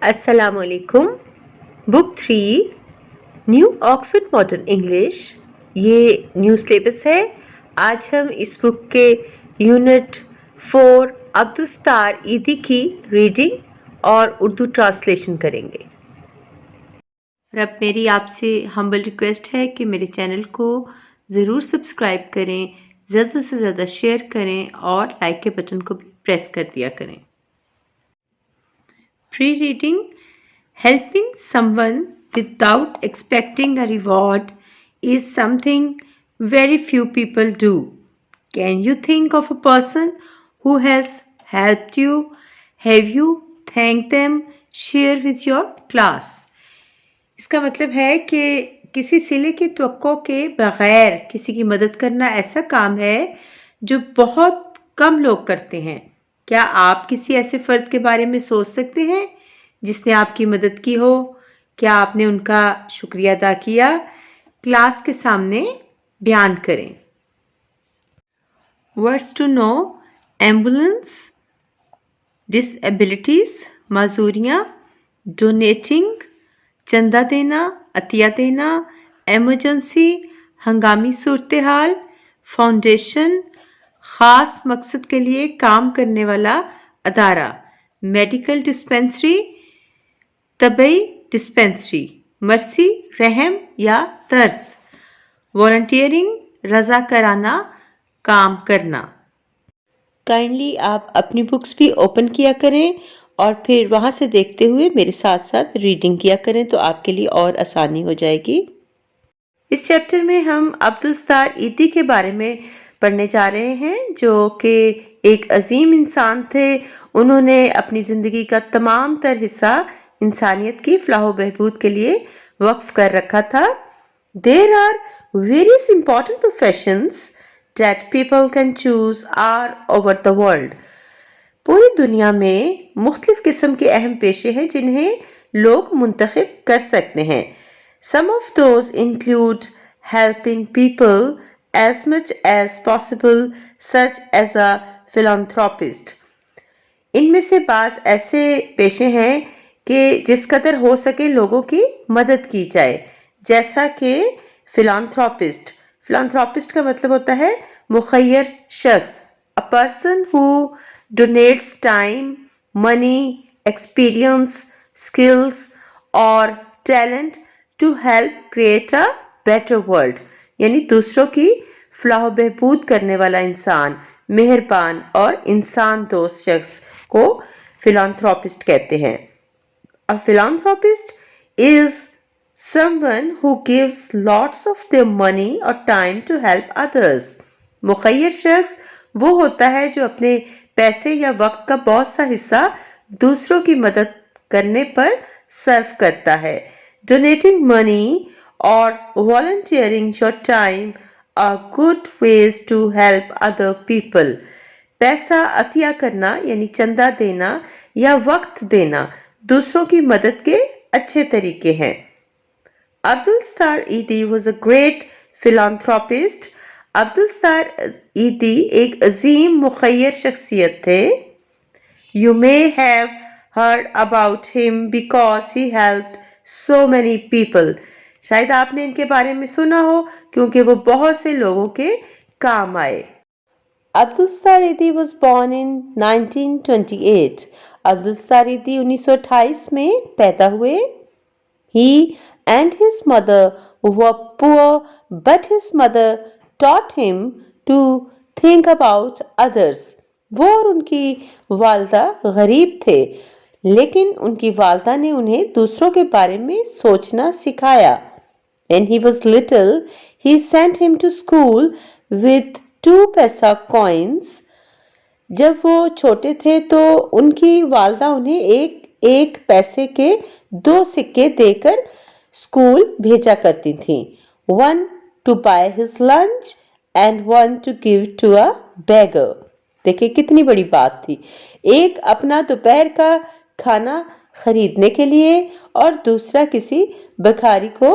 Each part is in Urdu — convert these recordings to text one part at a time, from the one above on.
السلام علیکم. بک 3 نیو آکسفورڈ ماڈرن انگلش، یہ نیو سلیبس ہے. آج ہم اس بک کے یونٹ 4 عبدالستار عیدی کی ریڈنگ اور اردو ٹرانسلیشن کریں گے. اور اب میری آپ سے ہمبل ریکویسٹ ہے کہ میرے چینل کو ضرور سبسکرائب کریں، زیادہ سے زیادہ شیئر کریں اور لائک کے بٹن کو بھی پریس کر دیا کریں. Pre-reading: helping someone without expecting a reward is something very few people do. Can you think of a person who has helped you? Have you thanked them? Share with your class. اس کا مطلب ہے کہ کسی صلے کی توقع کے بغیر کسی کی مدد کرنا ایسا کام ہے جو بہت کم لوگ کرتے ہیں. کیا آپ کسی ایسے فرد کے بارے میں سوچ سکتے ہیں جس نے آپ کی مدد کی ہو؟ کیا آپ نے ان کا شکریہ ادا کیا؟ کلاس کے سامنے بیان کریں. Words to know: ambulance, disabilities, معذوریاں، ڈونیٹنگ، چندہ دینا، عطیہ دینا، ایمرجنسی، ہنگامی صورتحال، فاؤنڈیشن، خاص مقصد کے لیے کام کرنے والا ادارہ، میڈیکل ڈسپنسری، طبی ڈسپنسری، مرسی، رحم یا ترس، والنٹیئرنگ، رضاکارانہ کام کرنا. کائنڈلی آپ اپنی بکس بھی اوپن کیا کریں اور پھر وہاں سے دیکھتے ہوئے میرے ساتھ ساتھ ریڈنگ کیا کریں تو آپ کے لیے اور آسانی ہو جائے گی. اس چیپٹر میں ہم عبدالستار عیدی کے بارے میں پڑھنے جا رہے ہیں جو کہ ایک عظیم انسان تھے. انہوں نے اپنی زندگی کا تمام تر حصہ انسانیت کی فلاح و بہبود کے لیے وقف کر رکھا تھا. There are various important professions that people can choose all over the world. پوری دنیا میں مختلف قسم کے اہم پیشے ہیں جنہیں لوگ منتخب کر سکتے ہیں. Some of those include helping people as much as possible, such as a philanthropist. ان میں سے بعض ایسے پیشے ہیں کہ جس قدر ہو سکے لوگوں کی مدد کی جائے، جیسا کہ فلانتھراپسٹ. فلانتھراپسٹ کا مطلب ہوتا ہے مخیر شخص. A person who donates time, money, experience, skills or talent to help create a better world. یعنی دوسروں کی فلاح و بہبود کرنے والا انسان، مہربان اور انسان دوست شخص کو فلانتھراپسٹ کہتے ہیں. A philanthropist is someone who gives lots of their money or time to help others. مخیر شخص وہ ہوتا ہے جو اپنے پیسے یا وقت کا بہت سا حصہ دوسروں کی مدد کرنے پر صرف کرتا ہے. Donating money or volunteering your time are good ways to help other people. پیسہ عطیہ کرنا یعنی چندہ دینا یا وقت دینا دوسروں کی مدد کے اچھے طریقے ہیں. عبدالستار عیدی was a great philanthropist. Abdul Sattar عیدی ایک عظیم مخیر شخصیت تھے. You may have heard about him because he helped so many people. شاید آپ نے ان کے بارے میں سنا ہو کیونکہ وہ بہت سے لوگوں کے کام آئے. عبدالستار عیدی was born in 1928. عبدالستار عیدی 1928 میں پیدا ہوئے. He and his mother were poor, but his mother taught him to think about others. وہ اور ان کی والدہ غریب تھے لیکن ان کی والدہ نے انہیں دوسروں کے بارے میں سوچنا سکھایا. When he was little, he sent him to school with 2 paisa coins. جب وہ چھوٹے تھے تو ان کی والدہ انہیں ایک پیسے کے 2 سکے دے کر اسکول بھیجا کرتی تھیں. One to buy his lunch and one to give to a beggar. دیکھیں کتنی بڑی بات تھی. ایک اپنا دوپہر کا کھانا خریدنے کے لیے اور دوسرا کسی بھکاری کو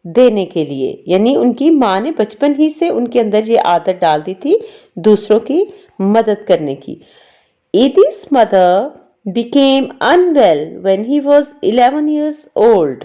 دینے کے لیے. یعنی ان کی ماں نے بچپن ہی سے ان کے اندر یہ عادت ڈال دی تھی دوسروں کی مدد کرنے کی. Edith's mother became unwell when he was 11 years old.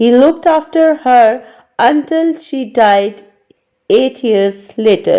He looked after her until she died 8 years later.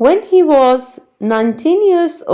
When he was 19 years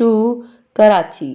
to Karachi.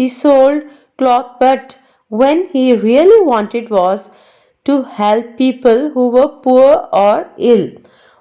He sold cloth, but when he really wanted was to help people who were poor or ill.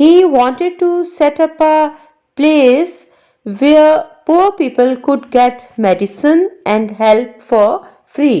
He wanted to set up a place where poor people could get medicine and help for free.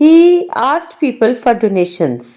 He asked people for donations.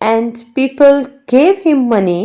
and people gave him money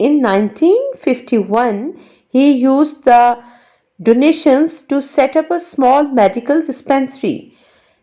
In 1951, he used the donations to set up a small medical dispensary.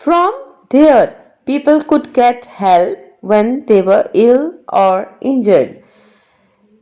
From there, people could get help when they were ill or injured.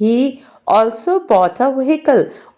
He also bought a vehicle.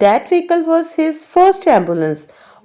That vehicle was his first ambulance.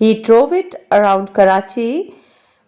He drove it around Karachi.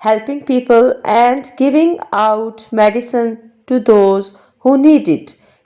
helping people and giving out medicine to those who need it.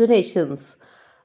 donations.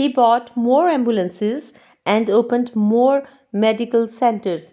He bought more ambulances and opened more medical centers.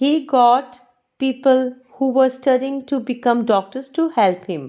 He got people who were studying to become doctors to help him.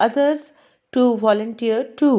others to volunteer too.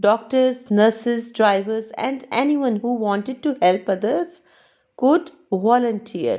Doctors, nurses, drivers and anyone who wanted to help others could volunteer.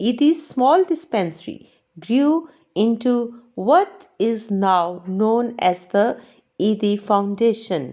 Eadi's small dispensary grew into what is now known as the Eidi Foundation.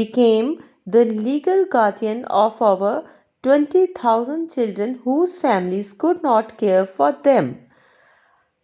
became the legal guardian of over 20,000 children whose families could not care for them.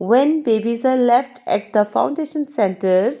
When babies are left at the foundation centers,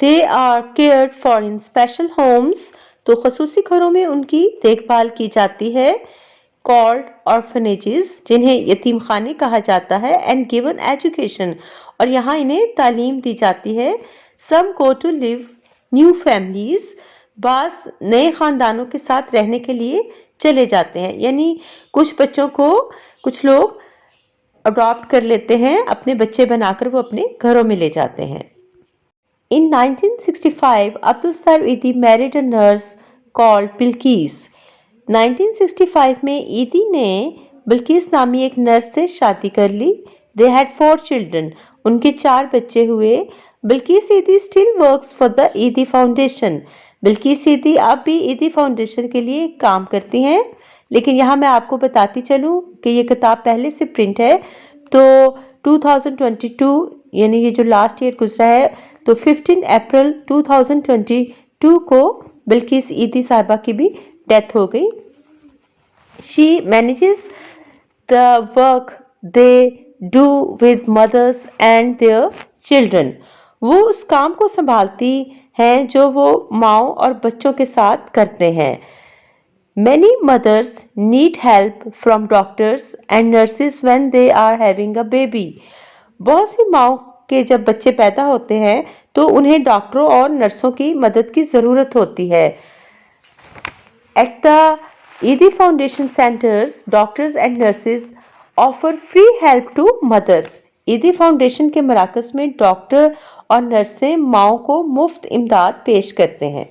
they are cared for in special homes تو خصوصی گھروں میں ان کی دیکھ بھال کی جاتی ہے called orphanages جنہیں یتیم خانے کہا جاتا ہے and given education اور یہاں انہیں تعلیم دی جاتی ہے. some go to live new families بعض نئے خاندانوں کے ساتھ رہنے کے لیے چلے جاتے ہیں، یعنی کچھ بچوں کو کچھ لوگ اڈاپٹ کر لیتے ہیں، اپنے بچے بنا کر وہ اپنے گھروں میں لے جاتے ہیں. In 1965, Abdulsattar Eidi married a nurse called Bilqis. 1965 میں ایدی نے بلقیس نامی ایک نرس سے شادی کر لی. They had 4 children. ان کے 4 بچے ہوئے. Bilquis Edhi still works for the Edhi foundation. Bilquis Edhi اب بھی ایدی فاؤنڈیشن کے لیے کام کرتی ہیں. لیکن یہاں میں آپ کو بتاتی چلوں کہ یہ کتاب پہلے سے پرنٹ ہے تو 2022 یعنی یہ جو لاسٹ ایئر گزرا ہے تو 15 اپریل 2022 کو بلقیس ایدی صاحبہ کی بھی ڈیتھ ہو گئی. She manages the work they do with mothers and their children. وہ اس کام کو سنبھالتی ہیں جو وہ ماؤں اور بچوں کے ساتھ کرتے ہیں. Many mothers need help from doctors and nurses when they are having a baby. بہت سی ماؤں کے جب بچے پیدا ہوتے ہیں تو انہیں ڈاکٹروں اور نرسوں کی مدد کی ضرورت ہوتی ہے. At the Eidi Foundation centers, doctors and nurses offer free help to mothers. Edhi foundation کے مراکز میں ڈاکٹر اور نرسیں ماؤں کو مفت امداد پیش کرتے ہیں.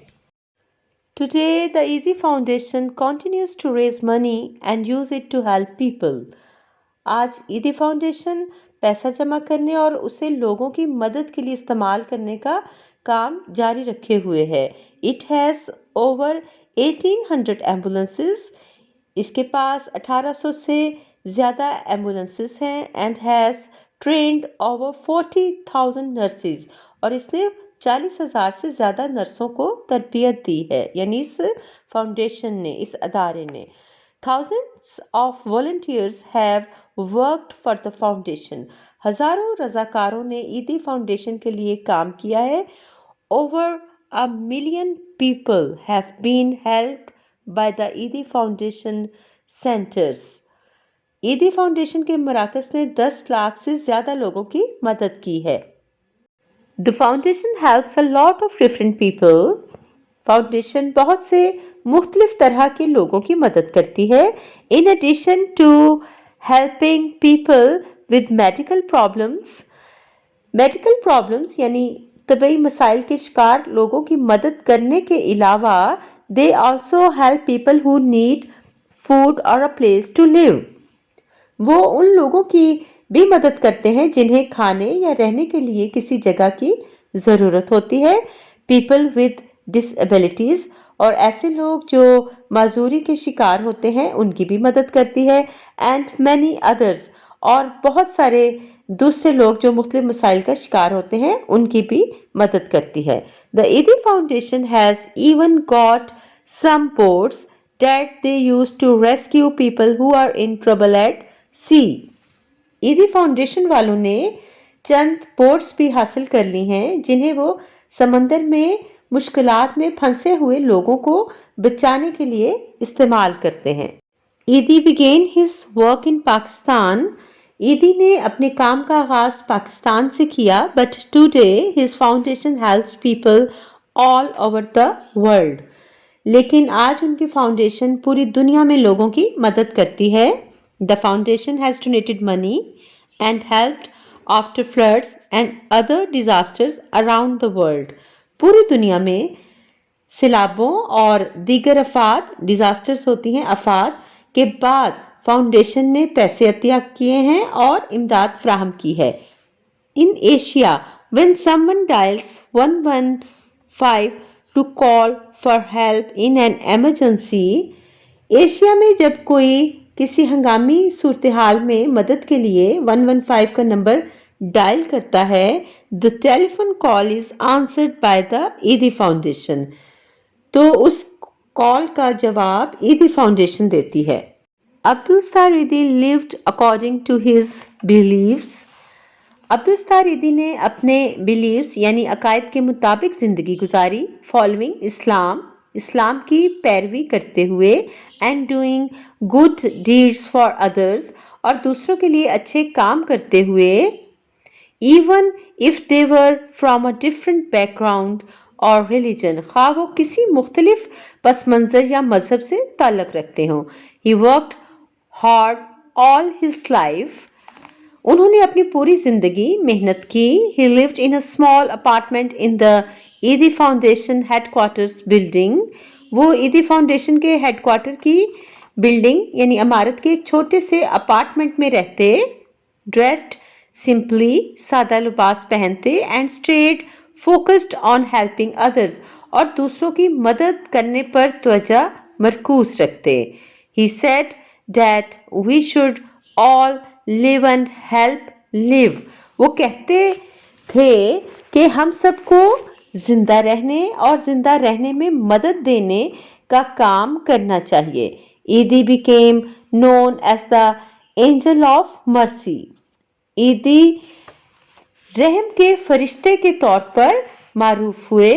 Today, the Eidi Foundation continues to raise money and use it to help people. آج ایدی فاؤنڈیشن پیسہ جمع کرنے اور اسے لوگوں کی مدد کے لیے استعمال کرنے کا کام جاری رکھے ہوئے ہے. It has over 1800 ambulances. اس کے پاس 1800 سے زیادہ ایمبولینسز ہیں and has trained over 40,000 nurses اور اس نے 40,000 سے زیادہ نرسوں کو تربیت دی ہے، یعنی اس فاؤنڈیشن نے، اس ادارے نے. Thousands of volunteers have worked for the foundation. ہزاروں رضاکاروں نے ایدی فاؤنڈیشن کے لیے کام کیا ہے. Over a million people have been helped by the Edhi foundation centers. Edhi foundation کے مراکز نے 10 لاکھ سے زیادہ لوگوں کی مدد کی ہے. The foundation helps a lot of different people. Foundation بہت سے مختلف طرح کے لوگوں کی مدد کرتی ہے. In addition to helping people with medical problems یعنی طبی مسائل کے شکار لوگوں کی مدد کرنے کے علاوہ they also help people who need food or a place to live. وہ ان لوگوں کی بھی مدد کرتے ہیں جنہیں کھانے یا رہنے کے لیے کسی جگہ کی ضرورت ہوتی ہے. People with disabilities اور ایسے لوگ جو معذوری کے شکار ہوتے ہیں ان کی بھی مدد کرتی ہے. And many others اور بہت سارے دوسرے لوگ جو مختلف مسائل کا شکار ہوتے ہیں ان کی بھی مدد کرتی ہے. The Eidi Foundation has even got some boats that they use to rescue people who are in trouble at sea. Edhi foundation والوں نے چند بوٹس بھی حاصل کر لی ہیں جنہیں وہ سمندر میں مشکلات میں پھنسے ہوئے لوگوں کو بچانے کے لیے استعمال کرتے ہیں. ایدی began his work in Pakistan. ایدی نے اپنے کام کا آغاز پاکستان سے کیا but today his foundation helps people all over the world. لیکن آج ان کی فاؤنڈیشن پوری دنیا میں لوگوں کی مدد کرتی ہے. The foundation has donated money and helped after floods and other disasters around the world. پوری دنیا میں سیلابوں اور دیگر ڈیزاسٹرز ہوتی ہیں آفات کے بعد فاؤنڈیشن نے پیسے عطیہ کیے ہیں اور امداد فراہم کی ہے. In Asia, when someone dials 115 to call for help in an emergency, Asia میں جب کوئی کسی ہنگامی صورتحال میں مدد کے لیے 115 کا نمبر ڈائل کرتا ہے the telephone call is answered by the Edhi foundation تو اس کال کا جواب ایدی فاؤنڈیشن دیتی ہے. Abdul Sattar ایدی lived according to his beliefs. Abdul Sattar ایدی نے اپنے beliefs یعنی عقائد کے مطابق زندگی گزاری. Following Islam, اسلام کی پیروی کرتے ہوئے and doing good deeds for others اور دوسروں کے لیے اچھے کام کرتے ہوئے even if they were from a different back ground اور ریلیجن خواہ وہ کسی مختلف پس منظر یا مذہب سے تعلق رکھتے ہوں. He worked hard all his life انہوں نے اپنی پوری زندگی محنت کی. He lived in a small apartment in the Edhi foundation headquarters building وہ ایدی فاؤنڈیشن کے ہیڈ کوارٹر کی بلڈنگ یعنی عمارت کے ایک چھوٹے سے اپارٹمنٹ میں رہتے. ڈریسڈ سمپلی سادہ لباس پہنتے and stayed focused on helping others اور دوسروں کی مدد کرنے پر توجہ مرکوز رکھتے. He said that we should all live and help live وہ کہتے تھے کہ ہم سب کو زندہ رہنے اور زندہ رہنے میں مدد دینے کا کام کرنا چاہیے. ایدی became known as the angel of mercy ایدی رحم کے فرشتے کے طور پر معروف ہوئے.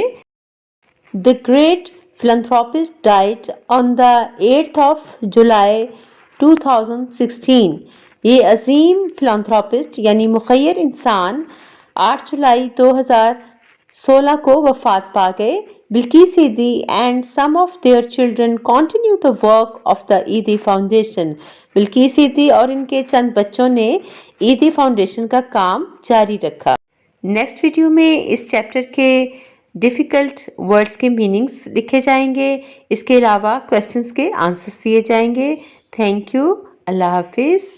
The great philanthropist died on the 8th of July 2016 یہ عظیم فلانتھراپسٹ یعنی مخیر انسان 8 جولائی 2016 کو وفات پا گئے. Bilquis Edhi and some of their children continue the work of the Edhi foundation Bilquis Edhi اور ان کے چند بچوں نے ایدی فاؤنڈیشن کا کام جاری رکھا. نیکسٹ ویڈیو میں اس چیپٹر کے ڈیفیکلٹ ورڈز کے میننگز لکھے جائیں گے. اس کے علاوہ کویسچنز کے آنسرز دیے جائیں گے. Thank you. اللہ حافظ.